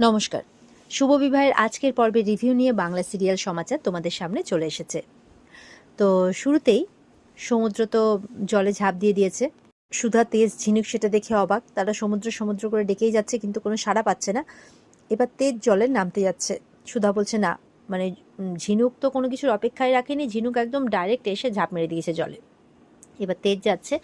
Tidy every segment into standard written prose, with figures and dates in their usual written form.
নমস্কার। শুভ বিবাহের আজকের পর্বে রিভিউ নিয়ে বাংলা সিরিয়াল সমাচার তোমাদের সামনে চলে এসেছে। তো শুরুতেই সমুদ্র তো জলে ঝাঁপ দিয়ে দিয়েছে। সুধা, তেজ, ঝিনুক সেটা দেখে অবাক। তারা সমুদ্র সমুদ্র করে ডেকেই যাচ্ছে, কিন্তু কোনো সাড়া পাচ্ছে না। এবার তেজ জলে নামতে যাচ্ছে। সুধা বলছে না, মানে ঝিনুক তো কোনো কিছুর অপেক্ষায় রাখেনি, ঝিনুক একদম ডাইরেক্ট এসে ঝাঁপ মেরে দিয়েছে জলে। এবার তেজ যাচ্ছে,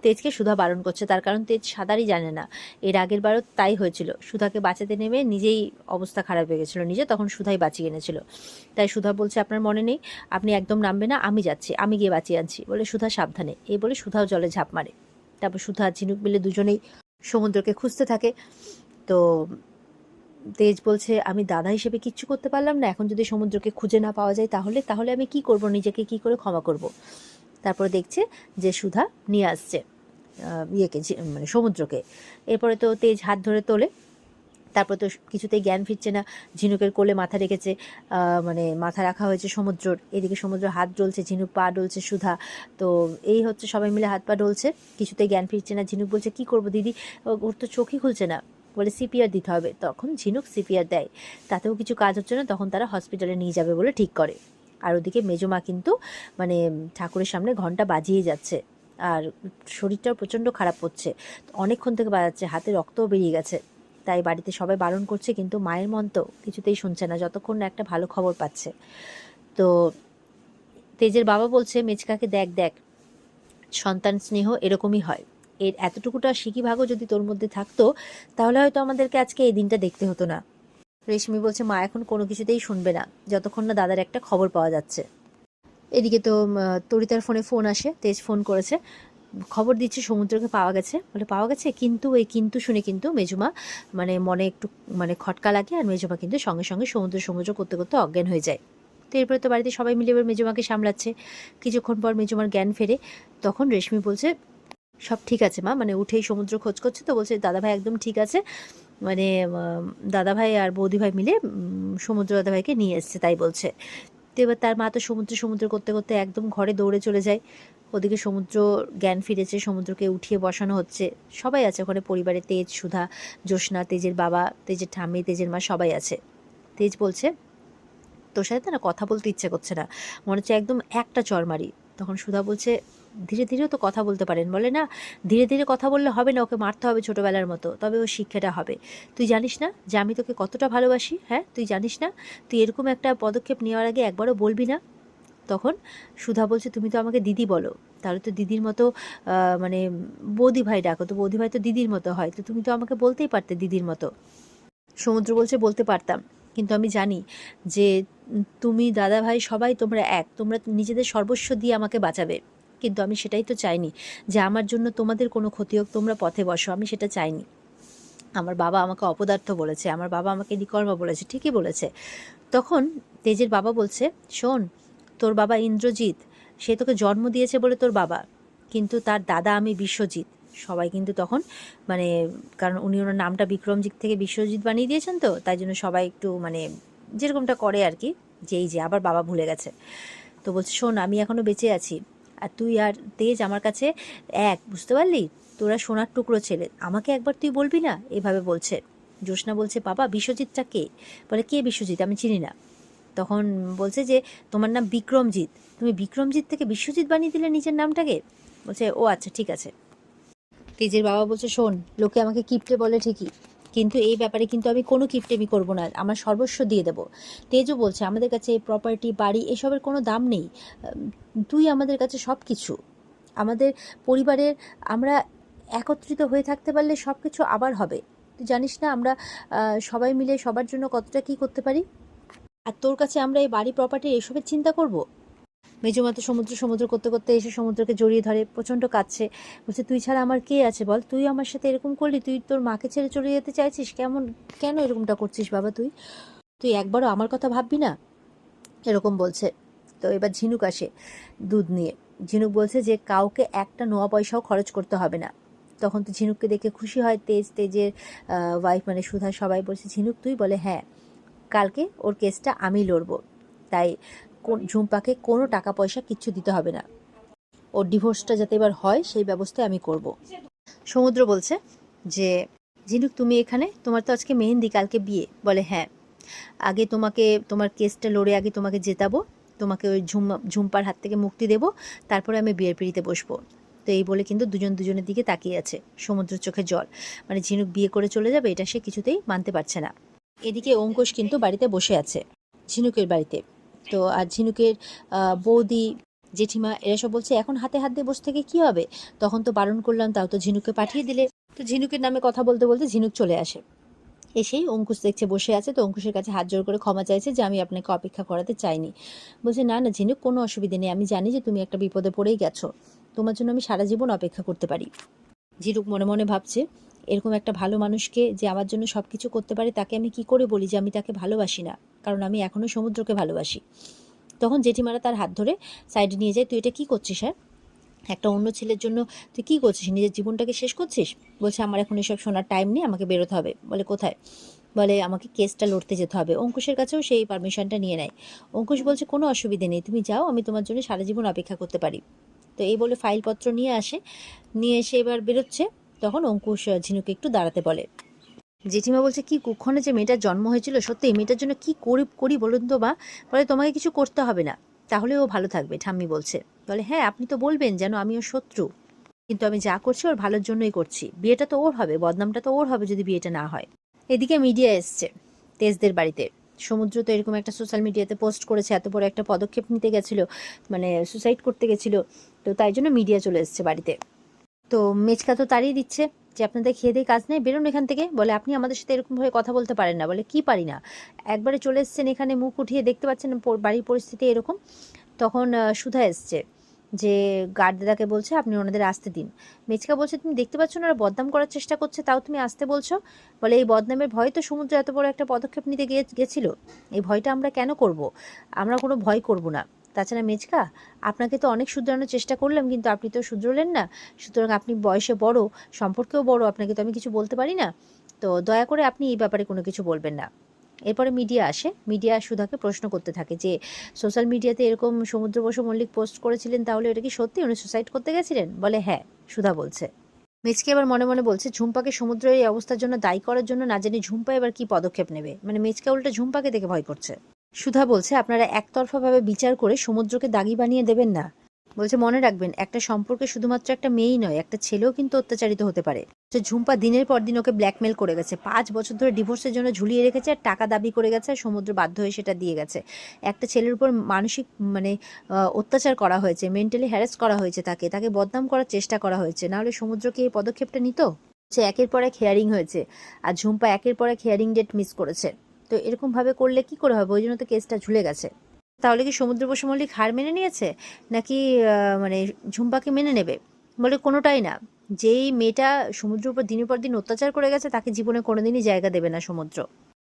তেজকে সুধা বারণ করছে, তার কারণ তেজ সাঁতারই জানে না। এর আগের বারও তাই হয়েছিল, সুধাকে বাঁচাতে নেমে নিজেই অবস্থা খারাপ হয়ে গেছিলো, নিজে তখন সুধাই বাঁচিয়ে এনেছিল। তাই সুধা বলছে, আপনার মনে নেই, আপনি একদম নামবে না, আমি যাচ্ছি, আমি গিয়ে বাঁচিয়ে আনছি, বলে সুধা সাবধানে। এই বলে সুধাও জলে ঝাঁপ মারে। তারপর সুধা আর ঝিনুক মিলে দুজনেই সমুদ্রকে খুঁজতে থাকে। তো তেজ বলছে, আমি দাদা হিসেবে কিচ্ছু করতে পারলাম না, এখন যদি সমুদ্রকে খুঁজে না পাওয়া যায় তাহলে তাহলে আমি কি করব, নিজেকে কি করে ক্ষমা করব। তারপরে দেখছে যে সুধা নিয়ে আসছে ইয়েকে, মানে সমুদ্রকে। এরপরে তো তেজ হাত ধরে তোলে। তারপর তো কিছুতেই জ্ঞান ফিরছে না। ঝিনুকের কোলে মাথা রেখেছে, মানে মাথা রাখা হয়েছে সমুদ্রর। এদিকে সমুদ্র হাত ডলছে, ঝিনুক পা ডলছে, সুধা তো এই হচ্ছে, সবাই মিলে হাত পা ডলছে। কিছুতেই জ্ঞান ফিরছে না। ঝিনুক বলছে, কি করব দিদি, ওর তো চোখই খুলছে না। বলে সিপিআর দিতে হবে। তখন ঝিনুক সিপিআর দেয়, তাতেও কিছু কাজ হচ্ছে না। তখন তারা হসপিটালে নিয়ে যাবে বলে ঠিক করে। আর ওদিকে মেজমা কিন্তু মানে ঠাকুরের সামনে ঘন্টা বাজিয়ে যাচ্ছে, আর শরীরটাও প্রচণ্ড খারাপ হচ্ছে। অনেকক্ষণ থেকে বাজাচ্ছে, হাতে রক্তও বেরিয়ে গেছে। তাই বাড়িতে সবাই বারণ করছে, কিন্তু মায়ের মন তো কিছুতেই শুনছে না, যতক্ষণ না একটা ভালো খবর পাচ্ছে। তো তেজের বাবা বলছে, মেচকাকে দেখ দেখ, সন্তান স্নেহ এরকমই হয়। এর এতটুকুটা শিখি ভাগও যদি তোর মধ্যে থাকতো, তাহলে হয়তো আমাদেরকে আজকে এই দিনটা দেখতে হতো না। রেশমি বলছে, মা এখন কোনো কিছুতেই শুনবে না, যতক্ষণ না দাদার একটা খবর পাওয়া যাচ্ছে। এদিকে তো তরিতার ফোনে ফোন আসে, তেজ ফোন করেছে, খবর দিচ্ছে সমুদ্রকে পাওয়া গেছে। বলে পাওয়া গেছে, কিন্তু এই কিন্তু শুনে কিন্তু মেজমা মানে মনে একটু মানে খটকা লাগে, আর মেজমা কিন্তু সঙ্গে সঙ্গে সমুদ্র সমুদ্র করতে করতে অজ্ঞান হয়ে যায়। তো এরপরে তো বাড়িতে সবাই মিলে এবার মেজমাকে সামলাচ্ছে। কিছুক্ষণ পর মেজমার জ্ঞান ফেরে। তখন রেশমি বলছে, সব ঠিক আছে মা, মানে উঠেই সমুদ্র খোঁজ করছে। তো বলছে, দাদাভাই একদম ঠিক আছে, মানে দাদাভাই আর বৌদিভাই মিলে সমুদ্র দাদাভাইকে নিয়ে এসছে, তাই বলছে। তো এবার তার মা তো সমুদ্র সমুদ্র করতে করতে একদম ঘরে দৌড়ে চলে যায়। ওদিকে সমুদ্র জ্ঞান ফিরেছে, সমুদ্রকে উঠিয়ে বসানো হচ্ছে। সবাই আছে ওখানে পরিবারে, তেজ, সুধা, জ্যোৎস্না, তেজের বাবা, তেজের ঠাম্মি, তেজের মা, সবাই আছে। তেজ বলছে, তোর সাথে না কথা বলতে ইচ্ছে করছে না, মনে হচ্ছে একদম একটা চড় মারি। তখন সুধা বলছে, ধীরে ধীরেও তো কথা বলতে পারেন। বলে না, ধীরে ধীরে কথা বললে হবে না, ওকে মারতে হবে ছোটোবেলার মতো, তবে ও শিক্ষাটা হবে। তুই জানিস না যে আমি তোকে কতটা ভালোবাসি? হ্যাঁ, তুই জানিস না? তুই এরকম একটা পদক্ষেপ নেওয়ার আগে একবারও বলবি না? তখন সুধা বলছে, তুমি তো আমাকে দিদি বলো, তাহলে তো দিদির মতো মানে বৌদি ভাই ডাকো, তো বৌদি ভাই তো দিদির মতো হয়, তো তুমি তো আমাকে বলতেই পারতে দিদির মতো। সমুদ্র বলছে, বলতে পারতাম, কিন্তু আমি জানি যে তুমি, দাদা ভাই, সবাই তোমরা এক, তোমরা নিজেদের সর্বস্ব দিয়ে আমাকে বাঁচাবে। কিন্তু আমি সেটাই তো চাইনি, যে আমার জন্য তোমাদের কোনো ক্ষতি হোক, তোমরা পথে বসো, আমি সেটা চাইনি। আমার বাবা আমাকে অপদার্থ বলেছে, আমার বাবা আমাকে নিকর্মা বলেছে, ঠিকই বলেছে। তখন তেজের বাবা বলছে, শোন, তোর বাবা ইন্দ্রজিৎ, সে তোকে জন্ম দিয়েছে বলে তোর বাবা, কিন্তু তার দাদা আমি বিশ্বজিৎ। সবাই কিন্তু তখন মানে, কারণ উনি ওনার নামটা বিক্রমজিৎ থেকে বিশ্বজিৎ বানিয়ে দিয়েছেন, তো তাই জন্য সবাই একটু মানে যেরকমটা করে আর কি, যে এই যে আবার বাবা ভুলে গেছে। তো বলছে, শোন, আমি এখনও বেঁচে আছি, আর তুই আর তেজ আমার কাছে এক, বুঝতে পারলি? তোরা সোনার টুকরো ছেলে, আমাকে একবার তুই বলবি না? এভাবে বলছে। জ্যোৎস্না বলছে, বাবা বিশ্বজিৎটা কে? বলে, কে বিশ্বজিৎ? আমি চিনি না। তখন বলছে যে, তোমার নাম বিক্রমজিৎ, তুমি বিক্রমজিৎ থেকে বিশ্বজিৎ বানিয়ে দিলে নিজের নামটাকে। বলছে, ও আচ্ছা ঠিক আছে। তেজের বাবা বলছে, শোন, লোকে আমাকে কিপ্টে বলে ঠিকই, কিন্তু এই ব্যাপারে কিন্তু আমি কোনো কিপ্টেমি করবো না, আমার সর্বস্ব দিয়ে দেবো। তেজও বলছে, আমাদের কাছে এই প্রপার্টি, বাড়ি, এসবের কোনো দাম নেই, তুই আমাদের কাছে সব কিছু, আমাদের পরিবারের, আমরা একত্রিত হয়ে থাকতে পারলে সব কিছু আবার হবে। তুই জানিস না আমরা সবাই মিলে সবার জন্য কতটা কী করতে পারি, আর তোর কাছে আমরা এই বাড়ি, প্রপার্টি, এসবের চিন্তা করব? মেজমা তো সমুদ্র সমুদ্র করতে করতে এসে সমুদ্রকে জড়িয়ে ধরে, প্রচণ্ড কাঁদছে। বলছে, তুই ছাড়া আমার কে আছে বল? তুই আমার সাথে এরকম করলি, তুই তোর মাকে ছেড়ে চলে যেতে চাইছিস, কেন এরকমটা করছিস বাবা? তুই তুই একবারও আমার কথা ভাববি না? এরকম বলছে। তো এবার ঝিনুক আসে দুধ নিয়ে। ঝিনুক বলছে যে কাউকে একটা নোয়া পয়সাও খরচ করতে হবে না। তখন তো ঝিনুককে দেখে খুশি হয় তেজ, তেজের ওয়াইফ মানে সুধা, সবাই বলছে, ঝিনুক তুই? বলে, হ্যাঁ, কালকে ওর কেসটা আমি লড়বো, তাই ঝুম্পাকে কোনো টাকা পয়সা কিচ্ছু দিতে হবে না, ওর ডিভোর্সটা যাতে এবার হয় সেই ব্যবস্থা আমি করব। সমুদ্র বলছে যে ঝিনুক তুমি এখানে, তোমার তো আজকে মেহেন্দি, কালকে বিয়ে। বলে হ্যাঁ, আগে তোমাকে তোমার কেসটা লড়ে আগে তোমাকে জেতাবো, তোমাকে ওই ঝুম্পার হাত থেকে মুক্তি দেবো, তারপরে আমি বিয়ের পিঁড়িতে বসবো। তো এই বলে কিন্তু দুজন দুজনের দিকে তাকিয়ে আছে, সমুদ্রের চোখে জল। মানে ঝিনুক বিয়ে করে চলে যাবে এটা সে কিছুতেই মানতে পারছে না। এদিকে অঙ্কুশ কিন্তু বাড়িতে বসে আছে, ঝিনুকের বাড়িতে। তো আর ঝিনুকের বৌদি, জেঠিমা এরা সব বলছে এখন হাতে হাত দিয়ে বসে থেকে কী হবে, তখন তো বারণ করলাম, তাও তো ঝিনুককে পাঠিয়ে দিলে। তো ঝিনুকের নামে কথা বলতে বলতে ঝিনুক চলে আসে, এসেই অঙ্কুশ দেখছে বসে আছে। তো অঙ্কুশের কাছে হাত জোর করে ক্ষমা চাইছে যে আমি আপনাকে অপেক্ষা করাতে চাইনি। বলছে না না ঝিনুক, কোনো অসুবিধে নেই, আমি জানি যে তুমি একটা বিপদে পড়েই গেছো, তোমার জন্য আমি সারা জীবন অপেক্ষা করতে পারি। ঝিনুক মনে মনে ভাবছে, এরকম একটা ভালো মানুষকে যে আমার জন্য সব কিছু করতে পারে, তাকে আমি কি করে বলি যে আমি তাকে ভালোবাসি না, কারণ আমি এখনও সমুদ্রকে ভালোবাসি। তখন জেঠিমারা তার হাত ধরে সাইডে নিয়ে যায়, তুই এটা কী করছিস? হ্যাঁ, একটা অন্য ছেলের জন্য তুই কী করছিস, নিজের জীবনটাকে শেষ করছিস? বলছে আমার এখন এসব শোনার টাইম নেই, আমাকে বেরোতে হবে। বলে কোথায়? বলে আমাকে কেসটা লড়তে যেতে হবে। অঙ্কুশের কাছেও সেই পারমিশনটা নিয়ে নেয়। অঙ্কুশ বলছে কোনো অসুবিধে নেই, তুমি যাও, আমি তোমার জন্য সারা জীবন অপেক্ষা করতে পারি। তো এই বলে ফাইলপত্র নিয়ে আসে, নিয়ে এসে এবার বেরোচ্ছে। তখন অঙ্কুশ ঝিনুকে একটু দাঁড়াতে বলে। জেঠিমা বলছে কি কুক্ষণে যে মেয়েটার জন্ম হয়েছিল, সত্যি এই মেয়েটার জন্য কি করি বলুন তো মা। বলে তোমাকে কিছু করতে হবে না, তাহলে ও ভালো থাকবে, ঠাম্মি বলছে। বলে হ্যাঁ, আপনি তো বলবেন যেন আমি ওর শত্রু, কিন্তু আমি যা করছি ওর ভালোর জন্যই করছি। বিয়েটা তো ওর হবে, বদনামটা তো ওর হবে যদি বিয়েটা না হয়। এদিকে মিডিয়া এসছে তেজদের বাড়িতে। সমুদ্র তো এরকম একটা সোশ্যাল মিডিয়াতে পোস্ট করেছে, এত বড় একটা পদক্ষেপ নিতে গেছিলো, মানে সুসাইড করতে গেছিলো, তো তাই জন্য মিডিয়া চলে এসছে বাড়িতে। তো মেচকা তো তাড়িয়ে দিচ্ছে যে আপনাদের খেয়ে দিয়ে কাজ নেই, বেরোন এখান থেকে। বলে আপনি আমাদের সাথে এরকমভাবে কথা বলতে পারেন না। বলে কি পারি না, একবারে চলে এসছেন এখানে, মুখ উঠিয়ে দেখতে পাচ্ছেন বাড়ির পরিস্থিতি এরকম। তখন সুধা এসছে, যে গার্ড দাদাকে বলছে আপনি ওনাদের আসতে দিন। মেচকা বলছে তুমি দেখতে পাচ্ছ না ওরা বদনাম করার চেষ্টা করছে, তাও তুমি আসতে বলছো? বলে এই বদনামের ভয় তো সমুদ্র এত বড় একটা পদক্ষেপ নিতে গেছিল, এই ভয়টা আমরা কেন করব? আমরা কোনো ভয় করব না। তাছাড়া মেচকা, আপনাকে তো অনেক শুধরানোর চেষ্টা করলাম, কিন্তু আপনি তো শুধরলেন না, সুতরাং আপনি বয়সে বড়, সম্পর্কেও বড়, আপনাকে তো আমি কিছু বলতে পারি না, তো দয়া করে আপনি এই ব্যাপারে কোনো কিছু বলবেন না। এরপরে মিডিয়া আসে, মিডিয়া সুধাকে প্রশ্ন করতে থাকে যে সোশ্যাল মিডিয়াতে এরকম সমুদ্র বসু মল্লিক পোস্ট করেছিলেন, তাহলে এটা কি সত্যি, উনি সুসাইড করতে গেছিলেন? বলে হ্যাঁ, সুধা বলছে। মেচকে এবার মনে মনে বলছে ঝুম্পাকে সমুদ্রের এই অবস্থার জন্য দায়ী করার জন্য না জানি ঝুম্পা এবার কি পদক্ষেপ নেবে, মানে মেচকা উল্টা ঝুম্পাকে দেখে ভয় করছে। সুধা বলছে আপনারা একতরফাভাবে বিচার করে সমুদ্রকে দাগী বানিয়ে দেবেন না। বলছে মনে রাখবেন, একটা সম্পর্কে শুধুমাত্র একটা মেয়েই নয়, একটা ছেলেও কিন্তু অত্যাচারিত হতে পারে। যে ঝুম্পা দিনের পর দিন ওকে ব্ল্যাকমেল করে গেছে, 5 বছর ধরে ডিভোর্সের জন্য ঝুলিয়ে রেখেছে, আর টাকা দাবি করে গেছে, আর সমুদ্র বাধ্য হয়ে সেটা দিয়ে গেছে। একটা ছেলের উপর মানসিক মানে অত্যাচার করা হয়েছে, মেন্টালি হ্যারাস করা হয়েছে, তাকে বদনাম করার চেষ্টা করা হয়েছে, নাহলে সমুদ্রকে এই পদক্ষেপটা নিত? সে একের পর এক হিয়ারিং হয়েছে, আর ঝুম্পা একের পর এক হিয়ারিং ডেট মিস করেছে। তো এরকমভাবে করলে কি করে হবে, ওই জন্য তো কেসটা ঝুলে গেছে। তাহলে কি সমুদ্র বসু মল্লিক হার মেনে নিয়েছে, নাকি মানে ঝুম্পাকে মেনে নেবে? বলে কোনোটাই না। যেই মেয়েটা সমুদ্রের উপর দিনের পর দিন অত্যাচার করে গেছে, তাকে জীবনে কোনোদিনই জায়গা দেবে না সমুদ্র।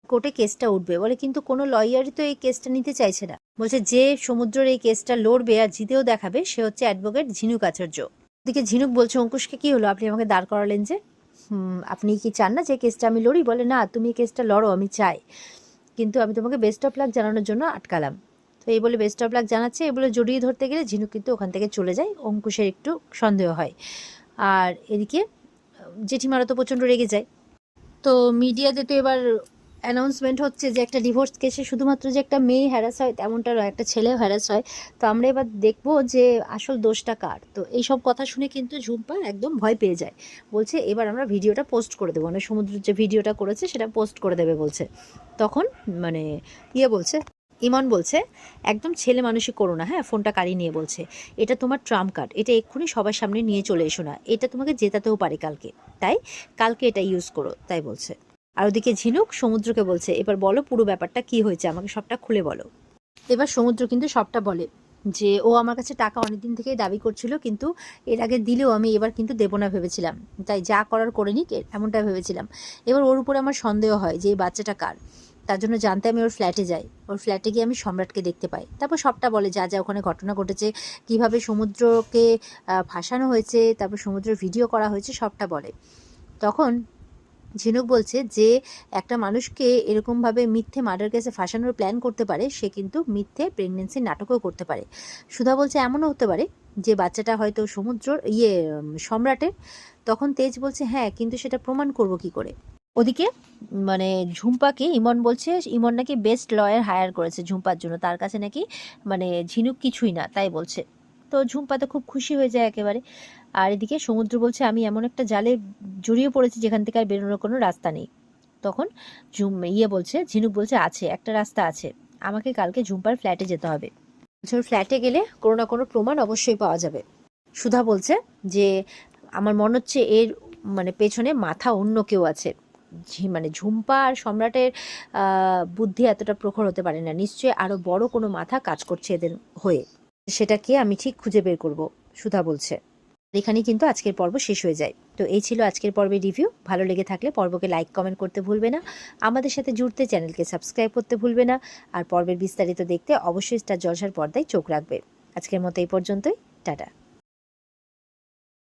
কোর্টে কেসটা উঠবে। বলে কিন্তু কোনো লয়ারই তো এই কেসটা নিতে চাইছে না। বলছে যে সমুদ্রের এই কেসটা লড়বে আর জিতেও দেখাবে, সে হচ্ছে অ্যাডভোকেট ঝিনুক আচার্য। ওদিকে ঝিনুক বলছে অঙ্কুশকে কি হলো, আপনি আমাকে দাঁড় করালেন যে, আপনি কি চান না যে কেসটা আমি লড়ি? বলে না, তুমি কেসটা লড়ো, আমি চাই, কিন্তু আমি তোমাকে বেস্ট অফ লাক জানানোর জন্য আটকালাম। তো এই বলে বেস্ট অফ লাক জানাচ্ছে, এই বলে জড়িয়ে ধরতে গেলে ঝিনুক কিন্তু ওখান থেকে চলে যায়। অঙ্কুশের একটু সন্দেহ হয়। আর এদিকে জেঠিমারা তো প্রচণ্ড রেগে যায়। তো মিডিয়াতে তো এবার অ্যানাউন্সমেন্ট হচ্ছে যে একটা ডিভোর্স কেসে শুধুমাত্র যে একটা মেয়ে হ্যারাস হয় তেমনটা নয়, একটা ছেলেও হ্যারাস হয়। তো আমরা এবার দেখবো যে আসল দোষটা কার। তো এইসব কথা শুনে কিন্তু ঝুম্পা একদম ভয় পেয়ে যায়, বলছে এবার আমরা ভিডিওটা পোস্ট করে দেবো, মানে সমুদ্রের যে ভিডিওটা করেছে সেটা পোস্ট করে দেবে বলছে। তখন মানে বলছে, ইমন বলছে একদম ছেলে মানুষই করো না, হ্যাঁ, ফোনটা কাড়ি নিয়ে বলছে এটা তোমার ট্রাম্প কার্ড, এটা এক্ষুনি সবার সামনে নিয়ে চলে এসো না, এটা তোমাকে জেতাতেও পারে কালকে, তাই কালকে এটা ইউজ করো, তাই বলছে। আর ওদিকে ঝিনুক সমুদ্রকে বলছে এবার বলো পুরো ব্যাপারটা কি হয়েছে, আমাকে সবটা খুলে বলো। এবার সমুদ্র কিন্তু সবটা বলে যে ও আমার কাছে টাকা অনেকদিন থেকেই দাবি করছিল, কিন্তু এর আগে দিলেও আমি এবার কিন্তু দেবো না ভেবেছিলাম, তাই যা করার করে নিক এমনটা ভেবেছিলাম। এবার ওর উপরে আমার সন্দেহ হয় যে এই বাচ্চাটা কার, তার জন্য জানতে আমি ওর ফ্ল্যাটে যাই, ওর ফ্ল্যাটে গিয়ে আমি সম্রাটকে দেখতে পাই, তারপর সবটা বলে যা যা ওখানে ঘটনা ঘটেছে, কিভাবে সমুদ্রকে ফাঁসানো হয়েছে, তারপর সমুদ্রের ভিডিও করা হয়েছে, সবটা বলে। তখন ঝিনুক বলছে যে একটা মানুষকে এরকমভাবে মিথ্যে মার্ডার কেসে ফাঁসানোর প্ল্যান করতে পারে, সে কিন্তু মিথ্যে প্রেগনেন্সির নাটকও করতে পারে। সুধা বলছে এমনও হতে পারে যে বাচ্চাটা হয়তো সমুদ্র সম্রাটের। তখন তেজ বলছে হ্যাঁ, কিন্তু সেটা প্রমাণ করব কি করে? ওদিকে মানে ঝুম্পাকে ইমন বলছে ইমন নাকি বেস্ট লয়ার হায়ার করেছে ঝুম্পার জন্য, তার কাছে নাকি মানে ঝিনুক কিছুই না তাই বলছে। তো ঝুম্পা তো খুব খুশি হয়ে যায় একেবারে। আর এদিকে সমুদ্র বলছে আমি এমন একটা জালে জড়িয়ে পড়েছি যেখান থেকে আর বেরোনোর কোনো রাস্তা নেই। তখন বলছে ঝিনুক বলছে আছে একটা রাস্তা আছে, আমাকে কালকে ঝুম্পার ফ্ল্যাটে যেতে হবে। ওর ফ্ল্যাটে গেলে কোনো না কোনো প্রমাণ অবশ্যই পাওয়া যাবে। সুধা বলছে যে আমার মনে হচ্ছে এর মানে পেছনে মাথা অন্য কেউ আছে। মানে ঝুম্পা আর সম্রাটের বুদ্ধি এতটা প্রখর হতে পারে না, নিশ্চয়ই আরও বড় কোনো মাথা কাজ করছে এদের হয়ে, সেটাকে আমি ঠিক খুঁজে বের করব, সুধা বলছে। এখানেই কিন্তু আজকের পর্ব শেষ হয়ে যায়। তো এই ছিল আজকের পর্বের রিভিউ। ভালো লেগে থাকলে পর্বকে লাইক কমেন্ট করতে ভুলবে না, আমাদের সাথে জুড়তে চ্যানেলকে সাবস্ক্রাইব করতে ভুলবে না, আর পর্বের বিস্তারিত দেখতে অবশ্যই স্টার জলসার পর্দায় চোখ রাখবে। আজকের মতো এই পর্যন্তই, টাটা।